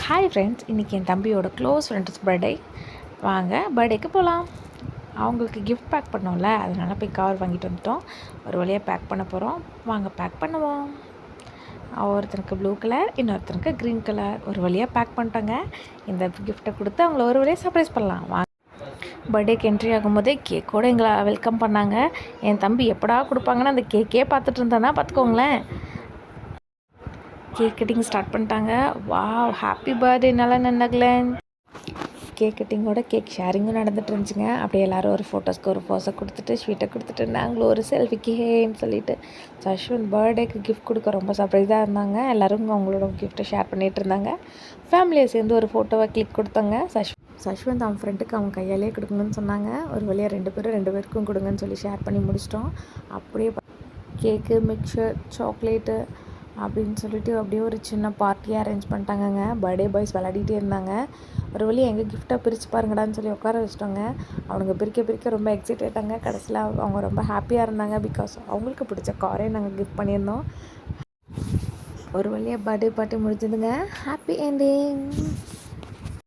Hi friends, இன்றைக்கி என் தம்பியோட close friends birthday. வாங்க பர்த்டேக்கு போகலாம். அவங்களுக்கு கிஃப்ட் பேக் பண்ணோம்ல, அதனால் போய் கவர் வாங்கிட்டு வந்துட்டோம். ஒரு வழியாக பேக் பண்ண போகிறோம். வாங்க பேக் பண்ணுவோம். ஒருத்தனுக்கு ப்ளூ கலர், இன்னொருத்தனுக்கு க்ரீன் கலர். ஒரு வழியாக பேக் பண்ணிட்டோங்க. இந்த கிஃப்ட்டை கொடுத்து அவங்கள ஒரு வழியாக சர்ப்ரைஸ் பண்ணலாம். வாங்க. பர்த்டேக்கு என்ட்ரி ஆகும்போதே கேக்கோடு எங்களை வெல்கம் பண்ணாங்க. என் தம்பி எப்படா கொடுப்பாங்கன்னு அந்த கேக்கே பார்த்துட்டு இருந்தேன்னா பார்த்துக்கோங்களேன். கேக் கட்டிங் ஸ்டார்ட் பண்ணிட்டாங்க. வாவ், ஹாப்பி பர்த்டே நல்லா நன்னகலன். கேக் கட்டிங்கோட கேக் ஷேரிங்கும் நடந்துட்டு இருந்துச்சுங்க. அப்படியே எல்லோரும் ஒரு ஃபோட்டோஸ்க்கு ஒரு போஸை கொடுத்துட்டு ஸ்வீட்டை கொடுத்துட்டு நாங்களும் ஒரு செல்ஃபிக்கு ஹேன்னு சொல்லிட்டு சஷ்வந்த் பர்த்டேக்கு கிஃப்ட் கொடுக்க ரொம்ப சர்ப்ரைஸாக இருந்தாங்க. எல்லோரும் அவங்களோட கிஃப்ட்டை ஷேர் பண்ணிகிட்டு இருந்தாங்க. ஃபேமிலியை சேர்ந்து ஒரு ஃபோட்டோவை கிளிக் கொடுத்தாங்க. சஷ்வந்த் அவன் ஃப்ரெண்டுக்கு அவன் கையாலே கொடுக்கணும்னு சொன்னாங்க. ஒரு வழியாக ரெண்டு பேருக்கும் கொடுங்கன்னு சொல்லி ஷேர் பண்ணி முடிச்சிட்டோம். அப்படியே கேக்கு, மிக்சர், சாக்லேட்டு அப்படின்னு சொல்லிட்டு அப்படியே ஒரு சின்ன பார்ட்டியாக அரேஞ்ச் பண்ணிட்டாங்கங்க. பர்த்டே பாய்ஸ் விளையாடிட்டே இருந்தாங்க. ஒரு வழியாக எங்கள் கிஃப்ட்டை பிரித்து பாருங்கடான்னு சொல்லி உட்கார வச்சிட்டோங்க. அவனுங்க பிரிக்க ரொம்ப எக்ஸைட் ஆகிட்டாங்க. கடைசியில் அவங்க ரொம்ப ஹாப்பியாக இருந்தாங்க. பிகாஸ் அவங்களுக்கு பிடிச்ச காரே நாங்கள் கிஃப்ட் பண்ணியிருந்தோம். ஒரு வழியாக பர்த்டே பார்ட்டி முடிஞ்சதுங்க. Happy ending.